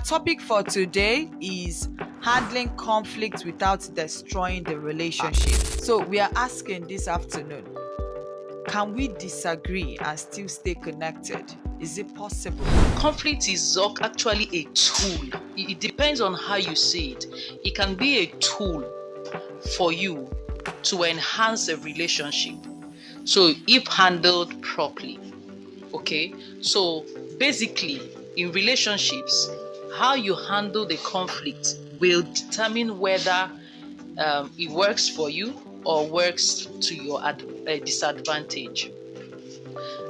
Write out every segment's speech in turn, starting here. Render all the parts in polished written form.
topic for today is handling conflict without destroying the relationship. So we are asking this afternoon, can we disagree and still stay connected? Is it possible? Conflict is actually a tool. It depends on how you see it. It can be a tool for you to enhance a relationship. So if handled properly. Okay, so basically in relationships, how you handle the conflict will determine whether it works for you or works to your disadvantage.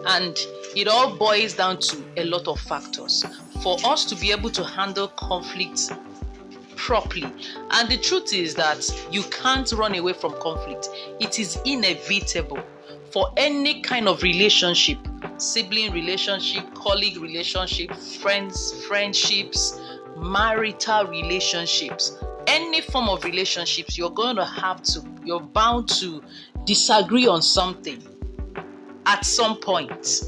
And it all boils down to a lot of factors for us to be able to handle conflict properly. And the truth is that you can't run away from conflict. It is inevitable for any kind of relationship, sibling relationship, colleague relationship, friendships, marital relationships, any form of relationships, you're bound to disagree on something at some point.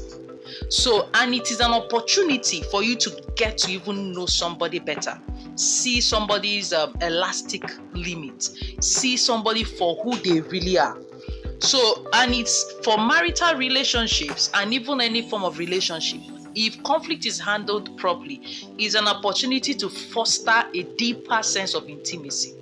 So, and it is an opportunity for you to get to even know somebody better. See somebody's elastic limit. See somebody for who they really are. So, and it's for marital relationships and even any form of relationship. If conflict is handled properly, it's an opportunity to foster a deeper sense of intimacy.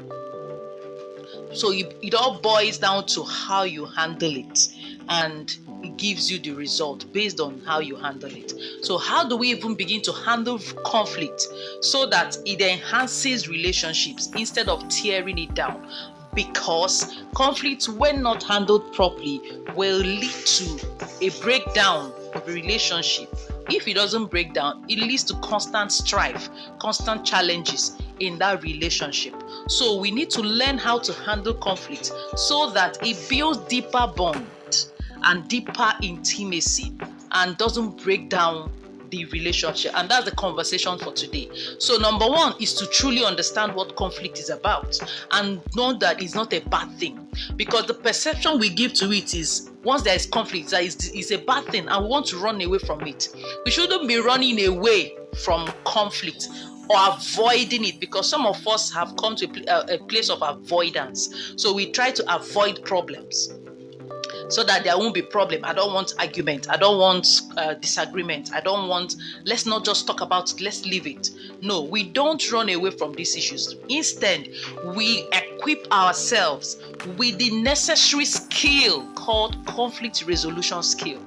So it all boils down to how you handle it, and it gives you the result based on how you handle it. So how do we even begin to handle conflict so that it enhances relationships instead of tearing it down? Because conflict, when not handled properly, will lead to a breakdown of a relationship. If it doesn't break down, it leads to constant strife, constant challenges in that relationship. So we need to learn how to handle conflict so that it builds deeper bond and deeper intimacy and doesn't break down the relationship. And that's the conversation for today. So number one is to truly understand what conflict is about and know that it's not a bad thing, because the perception we give to it is once there is conflict, that is a bad thing and we want to run away from it. We shouldn't be running away from conflict or avoiding it, because some of us have come to a place of avoidance. So we try to avoid problems so that there won't be problem. I don't want argument. I don't want disagreement. Let's not just talk about it. Let's leave it. No, we don't run away from these issues. Instead, we equip ourselves with the necessary skill called conflict resolution skill.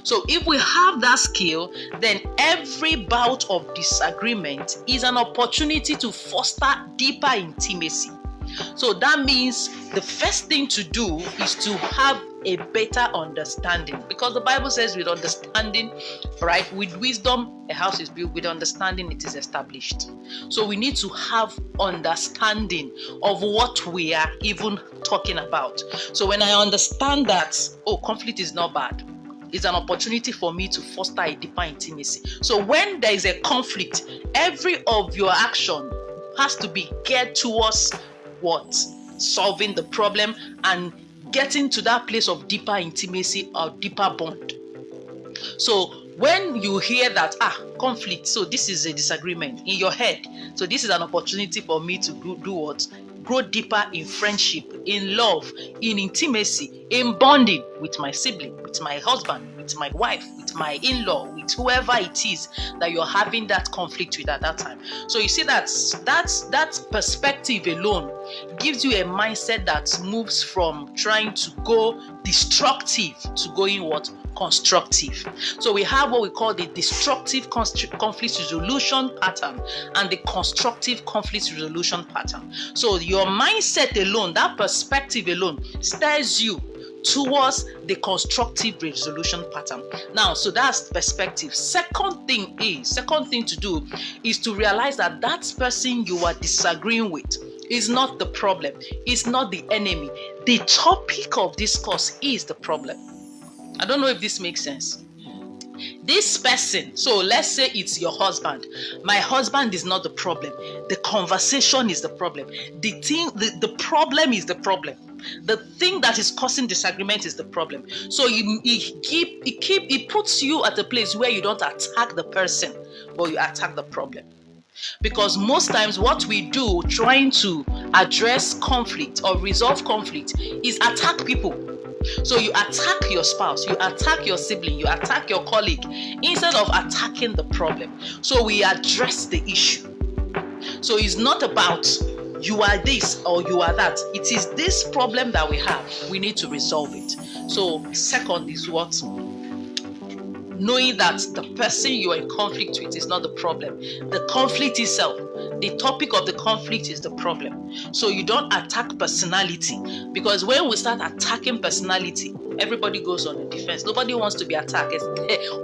So if we have that skill, then every bout of disagreement is an opportunity to foster deeper intimacy. So that means the first thing to do is to have a better understanding, because the Bible says with understanding, right, with wisdom a house is built, with understanding it is established. So we need to have understanding of what we are even talking about. So when I understand that, conflict is not bad, it's an opportunity for me to foster a deeper intimacy. So when there is a conflict, every of your action has to be geared towards what? Solving the problem and getting to that place of deeper intimacy or deeper bond. So when you hear that, conflict, so this is a disagreement in your head. So this is an opportunity for me to do what? Grow deeper in friendship, in love, in intimacy, in bonding with my sibling, with my husband, with my wife, with my in-law, with whoever it is that you're having that conflict with at that time. So you see that perspective alone gives you a mindset that moves from trying to go destructive to going what? Constructive. So we have what we call the destructive conflict resolution pattern and the constructive conflict resolution pattern. So your mindset alone, that perspective alone, steers you towards the constructive resolution pattern. Now, so that's perspective. Second thing to do is to realize that person you are disagreeing with is not the problem, it's not the enemy. The topic of discourse is the problem. I don't know if this makes sense. This person, so let's say it's your husband. My husband is not the problem. The conversation is the problem. The problem is the problem. The thing that is causing disagreement is the problem. So it puts you at a place where you don't attack the person, but you attack the problem. Because most times what we do trying to address conflict or resolve conflict is attack people. So you attack your spouse, you attack your sibling, you attack your colleague instead of attacking the problem. So we address the issue. So it's not about you are this or you are that. It is this problem that we have. We need to resolve it. So second is what? Knowing that the person you are in conflict with is not the problem. The conflict itself, the topic of the conflict is the problem. So you don't attack personality, because when we start attacking personality, everybody goes on the defense. Nobody wants to be attacked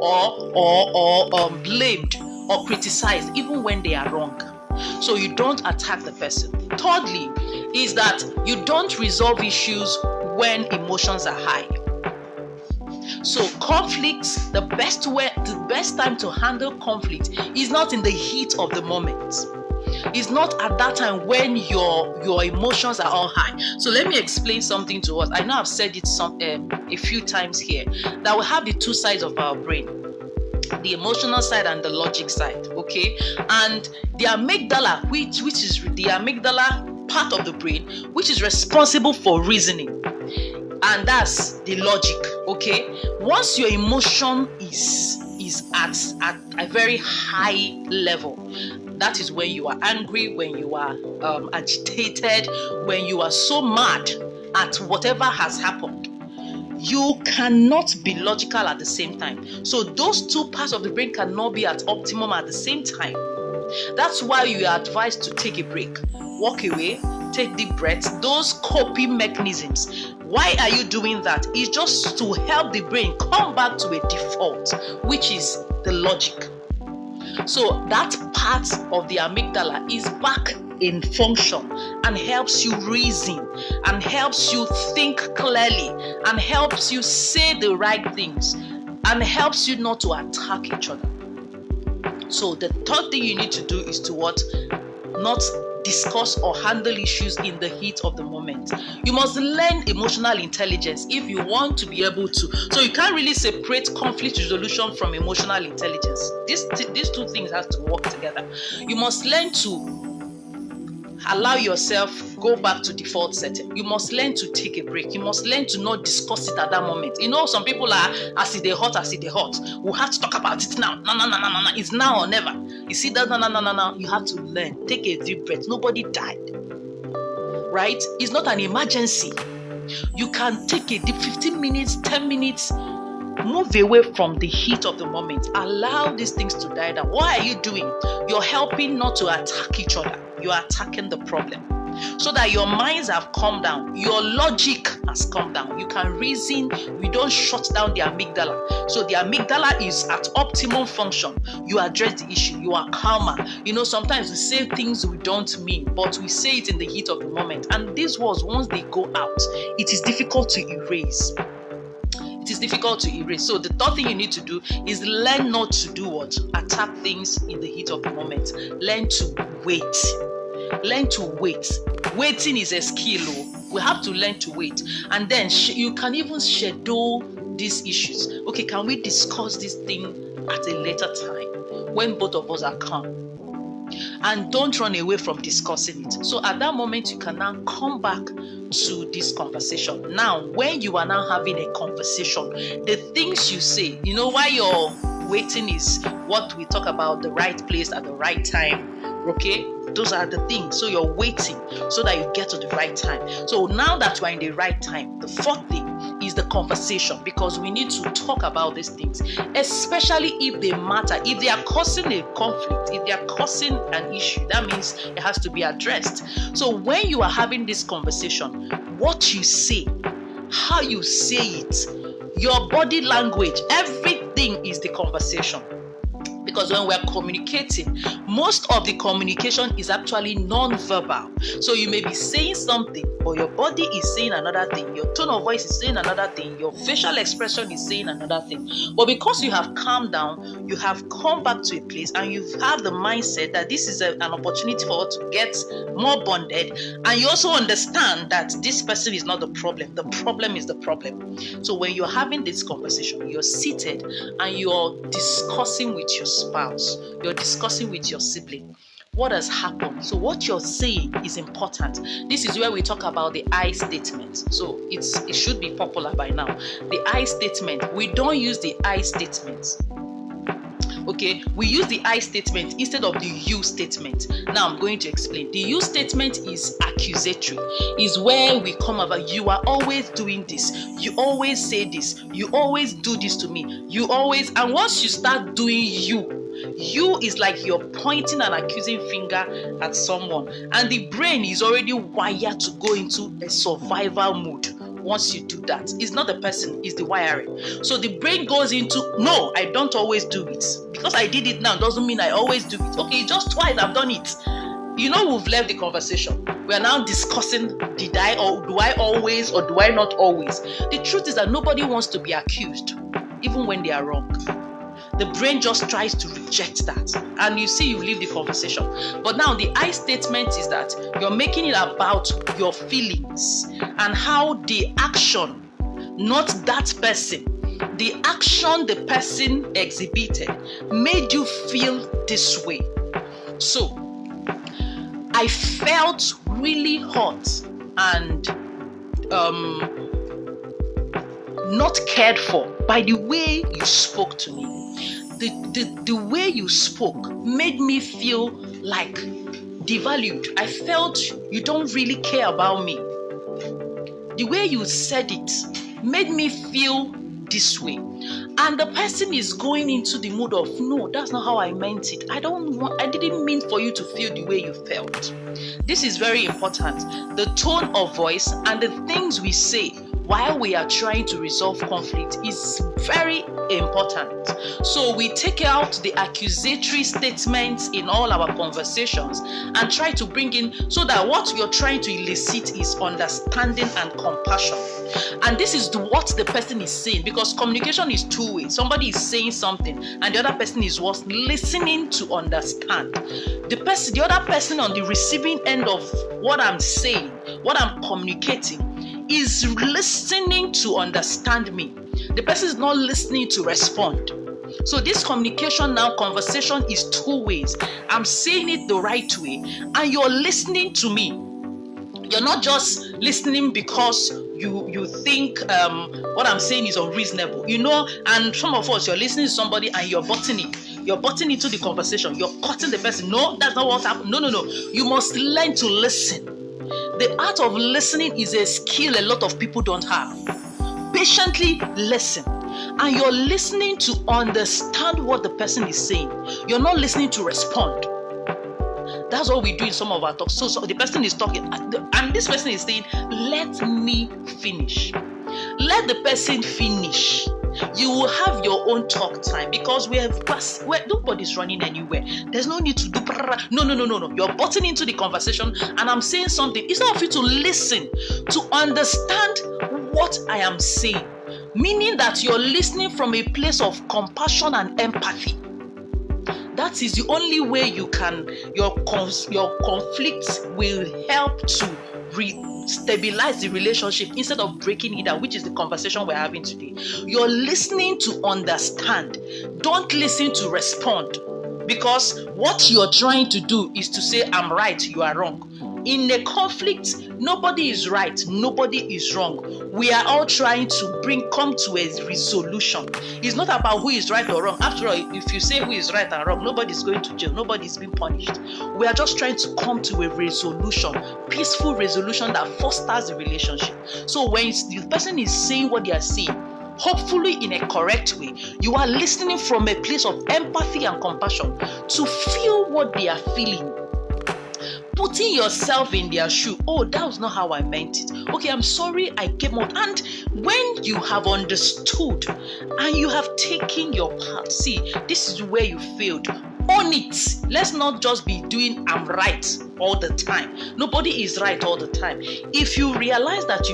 or blamed or criticized even when they are wrong. So you don't attack the person. Thirdly is that you don't resolve issues when emotions are high. So conflicts, the best time to handle conflict is not in the heat of the moment. It's not at that time when your emotions are all high. So let me explain something to us. I know I've said it a few times here, that we have the two sides of our brain, the emotional side and the logic side, okay? And the amygdala, which is the amygdala part of the brain, which is responsible for reasoning, and that's the logic, okay? Once your emotion is at a very high level, that is when you are angry, when you are agitated, when you are so mad at whatever has happened, you cannot be logical at the same time. So those two parts of the brain cannot be at optimum at the same time. That's why you are advised to take a break, walk away, take deep breaths, those coping mechanisms. Why are you doing that? It's just to help the brain come back to a default, which is the logic. So that part of the amygdala is back in function and helps you reason and helps you think clearly and helps you say the right things and helps you not to attack each other. So the third thing you need to do is to what? Not discuss or handle issues in the heat of the moment. You must learn emotional intelligence if you want to be able to. So you can't really separate conflict resolution from emotional intelligence. These two things have to work together. You must learn to allow yourself go back to default setting. You must learn to take a break. You must learn to not discuss it at that moment. You know, some people are as if they're hot. We have to talk about it now. No. It's now or never. You see that? No. You have to learn. Take a deep breath. Nobody died. Right? It's not an emergency. You can take a deep 15 minutes, 10 minutes, move away from the heat of the moment. Allow these things to die down. What are you doing? You're helping not to attack each other. You are attacking the problem so that your minds have calmed down. Your logic has calmed down. You can reason. We don't shut down the amygdala. So the amygdala is at optimum function. You address the issue. You are calmer. You know, sometimes we say things we don't mean, but we say it in the heat of the moment. And these words, once they go out, it is difficult to erase. It is difficult to erase. So the third thing you need to do is learn not to do what? Attack things in the heat of the moment. Learn to wait. Learn to wait. Waiting is a skill. We have to learn to wait. And then you can even schedule these issues. Okay, can we discuss this thing at a later time when both of us are calm? And don't run away from discussing it. So at that moment, you can now come back to this conversation. Now, when you are now having a conversation, the things you say, you know, why you're waiting is what we talk about, the right place at the right time. Okay? Those are the things. So you're waiting so that you get to the right time. So now that you are in the right time, the fourth thing is the conversation, because we need to talk about these things, especially if they matter. If they are causing a conflict, if they are causing an issue, that means it has to be addressed. So when you are having this conversation, what you say, how you say it, your body language, everything is the conversation. Because when we're communicating, most of the communication is actually non-verbal. So you may be saying something, but your body is saying another thing. Your tone of voice is saying another thing. Your facial expression is saying another thing. But because you have calmed down, you have come back to a place and you have the mindset that this is an opportunity for us to get more bonded. And you also understand that this person is not the problem. The problem is the problem. So when you're having this conversation, you're seated and you're discussing with your spouse, you're discussing with your sibling, what has happened. So what you're saying is important. This is where we talk about the I statement. So it should be popular by now. The I statement. We don't use the I statement. Okay, we use the I statement instead of the you statement. Now I'm going to explain. The you statement is accusatory. Is where we come about, you are always doing this. You always say this. You always do this to me. You always, and once you start doing you is like you're pointing an accusing finger at someone, and the brain is already wired to go into a survival mode. Once you do that, it's not the person, it's the wiring. So the brain goes into, no, I don't always do it. Because I did it now doesn't mean I always do it. Okay, just twice I've done it. You know, we've left the conversation. We are now discussing, did I, or do I always, or do I not always? The truth is that nobody wants to be accused, even when they are wrong. The brain just tries to reject that, and you see, you leave the conversation. But now the I statement is that you're making it about your feelings and how the action, not that person, the action the person exhibited made you feel this way. So I felt really hot and not cared for by the way you spoke to me. The way you spoke made me feel like devalued. I felt you don't really care about me. The way you said it made me feel this way. And the person is going into the mood of, no, that's not how I meant it. I didn't mean for you to feel the way you felt. This is very important. The tone of voice and the things we say while we are trying to resolve conflict is very important. So we take out the accusatory statements in all our conversations and try to bring in, so that what you're trying to elicit is understanding and compassion. And this is what the person is saying, because communication is two ways. Somebody is saying something and the other person is listening to understand. The other person on the receiving end of what I'm saying, what I'm communicating, is listening to understand me. The person is not listening to respond. So this conversation is two ways. I'm saying it the right way, and you're listening to me. You're not just listening because you think what I'm saying is unreasonable. You know, and some of us, you're listening to somebody and you're butting into the conversation. You're cutting the person. No, that's not what happened. No. You must learn to listen. The art of listening is a skill a lot of people don't have. Patiently listen. And you're listening to understand what the person is saying. You're not listening to respond. That's what we do in some of our talks. So the person is talking, and this person is saying, let me finish. Let the person finish. You will have your own talk time, because nobody's running anywhere. There's no need to do no. You're butting into the conversation and I'm saying something. It's not for you to listen, to understand what I am saying. Meaning that you're listening from a place of compassion and empathy. That is the only way your conflict will help to stabilize the relationship instead of breaking it down, which is the conversation we're having today. You're listening to understand. Don't listen to respond, because what you're trying to do is to say, I'm right, you are wrong. In a conflict, nobody is right, nobody is wrong. We are all trying to come to a resolution. It's not about who is right or wrong. After all, if you say who is right and wrong, nobody's going to jail, nobody's being punished. We are just trying to come to a resolution, peaceful resolution that fosters the relationship. So when the person is saying what they are saying, hopefully in a correct way, you are listening from a place of empathy and compassion to feel what they are feeling. Putting yourself in their shoe. Oh, that was not how I meant it. Okay, I'm sorry I came out. And when you have understood and you have taken your part, see, this is where you failed. Own it. Let's not just be doing I'm right all the time. Nobody is right all the time. If you realize that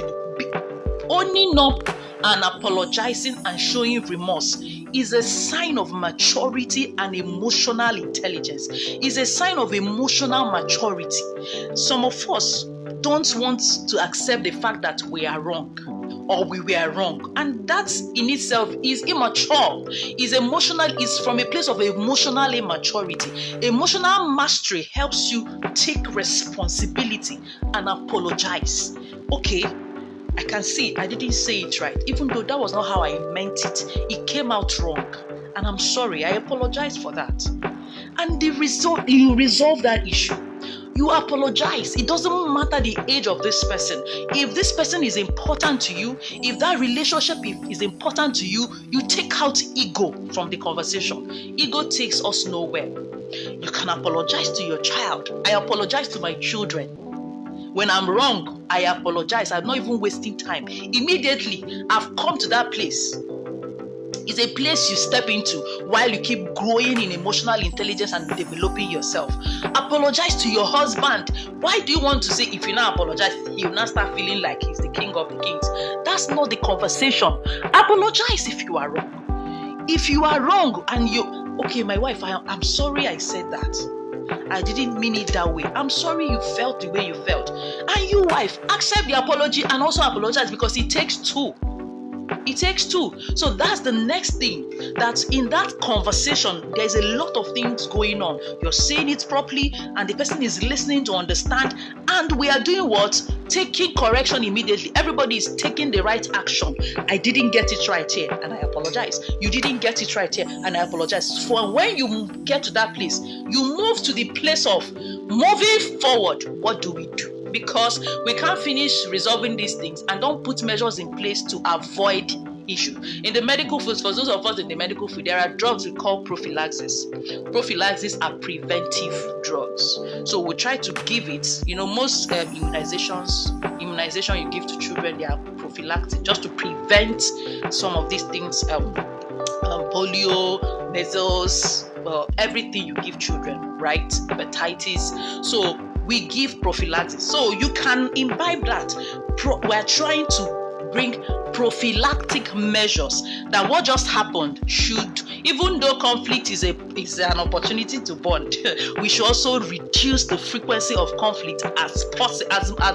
owning up and apologizing and showing remorse is a sign of maturity and emotional intelligence. Is a sign of emotional maturity. Some of us don't want to accept the fact that we are wrong. or we were wrong. And that in itself is immature, is from a place of emotional immaturity. Emotional mastery helps you take responsibility and apologize. Okay, I can see I didn't say it right, even though that was not how I meant it. It came out wrong, and I'm sorry. I apologize for that. And you resolve that issue. You apologize. It doesn't matter the age of this person. If this person is important to you, if that relationship is important to you, you take out ego from the conversation. Ego takes us nowhere. You can apologize to your child. I apologize to my children. When I'm wrong, I apologize. I'm not even wasting time. Immediately, I've come to that place. It's a place you step into while you keep growing in emotional intelligence and developing yourself. Apologize to your husband. Why do you want to say if you now apologize, he'll now start feeling like he's the king of the kings? That's not the conversation. Apologize if you are wrong. If you are wrong and okay, my wife, I'm sorry I said that. I didn't mean it that way. I'm sorry you felt the way you felt. And you, wife, accept the apology and also apologize, because it takes two. It takes two. So that's the next thing. That in that conversation, there's a lot of things going on. You're saying it properly, and the person is listening to understand. And we are doing what? Taking correction immediately. Everybody is taking the right action. I didn't get it right here, and I apologize. You didn't get it right here, and I apologize. For when you get to that place, you move to the place of moving forward. What do we do? Because we can't finish resolving these things and don't put measures in place to avoid issue. In the medical field, for those of us in the medical field, there are drugs we call prophylaxis. Prophylaxis are preventive drugs. So we try to give it, most immunization you give to children, they are prophylactic, just to prevent some of these things, polio, measles, everything you give children, right? Hepatitis. So we give prophylaxis. So you can imbibe that. We're trying to bring prophylactic measures that what just happened should, even though conflict is an opportunity to bond, we should also reduce the frequency of conflict as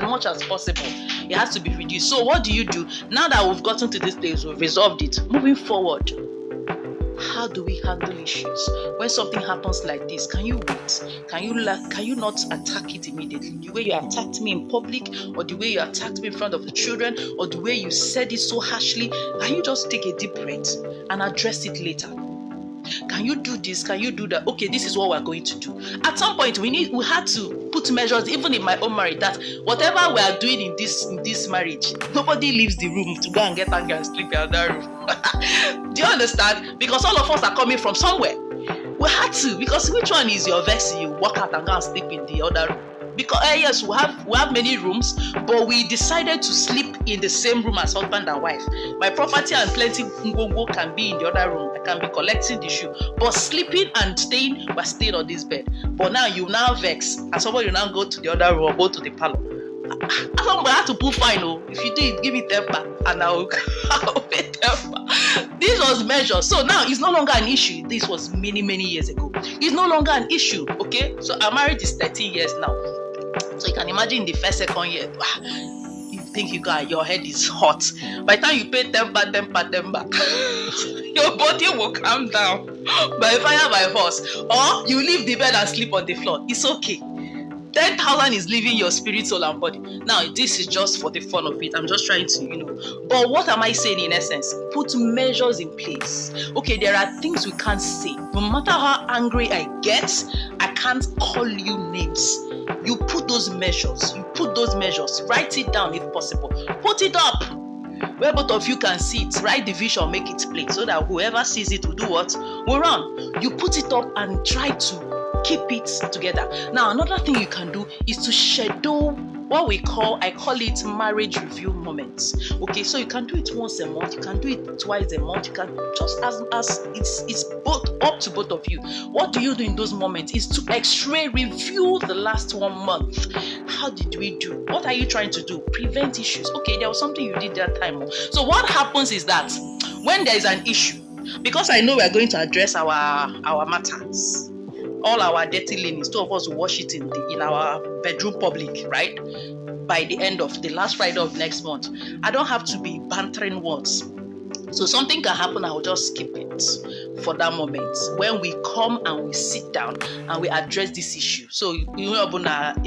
much as possible. It has to be reduced. So what do you do? Now that we've gotten to this place, we've resolved it. Moving forward, how do we handle issues when something happens like this? Can you wait? Can you not attack it immediately? The way you attacked me in public, or the way you attacked me in front of the children, or the way you said it so harshly, can you just take a deep breath and address it later? Can you do this? Can you do that? Okay, this is what we're going to do. At some point, we had to put measures, even in my own marriage, that whatever we are doing in this marriage, nobody leaves the room to go and get angry and sleep in another room. Do you understand? Because all of us are coming from somewhere. We had to, because which one is your vessel? You walk out and go and sleep in the other room. Because yes, we have many rooms, but we decided to sleep in the same room as husband and wife. My property and plenty ngongo can be in the other room. I can be collecting the shoe, but sleeping and staying, we're staying on this bed. But now you now vex, and somebody you now go to the other room or go to the parlor. I have to put fine. If you do it, give me temper, and I'll pay temper. This was measured. So now it's no longer an issue. This was many years ago. It's no longer an issue. Okay, so our marriage is 13 years now. So you can imagine the first, second year, you think your head is hot. By the time you pay temper, your body will calm down by fire, by force. Or you leave the bed and sleep on the floor. It's okay. 10,000 is leaving your spirit, soul, and body. Now, this is just for the fun of it. I'm just trying to, But what am I saying in essence? Put measures in place. Okay, there are things we can't say. No matter how angry I get, I can't call you names. You put those measures. Write it down if possible. Put it up where both of you can see it. Write the vision, make it plain, so that whoever sees it will do what? Will run. You put it up and try to keep it together. Now, another thing you can do is to schedule what I call it marriage review moments. Okay, so you can do it once a month, you can do it twice a month, you can just as it's both up to both of you. What do you do in those moments is to X-ray review the last 1 month. How did we do? What are you trying to do? Prevent issues. Okay, there was something you did that time. So what happens is that when there is an issue, because I know we are going to address our matters, all our dirty linens, two of us will wash it in our bedroom public, right? By the end of the last Friday of next month. I don't have to be bantering words. So something can happen, I will just skip it for that moment. When we come and we sit down and we address this issue. So you know, that's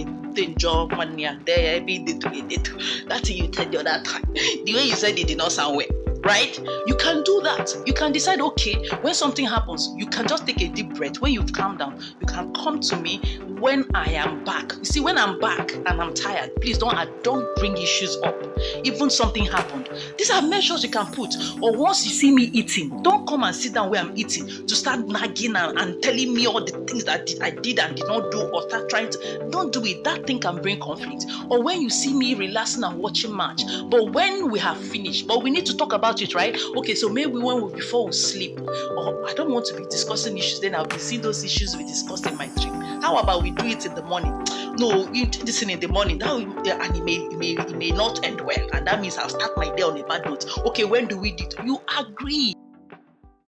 you said the other time. The way you said it did not sound well. Right? You can do that. You can decide, okay, when something happens, you can just take a deep breath. When you've calmed down, you can come to me when I am back. You see, when I'm back and I'm tired, please don't bring issues up. Even something happened. These are measures you can put. Or once you see me eating, don't come and sit down where I'm eating to start nagging and telling me all the things that I did and did not do, or start trying to. Don't do it. That thing can bring conflict. Or when you see me relaxing and watching match, but when we have finished, but we need to talk about it, right? Okay, so maybe before we sleep, or I don't want to be discussing issues, then I'll be seeing those issues we discussed in my dream. How about we do it in the morning? No, you do this in the morning, and it may not end well, and that means I'll start my day on a bad note. Okay, when do we do it? You agree.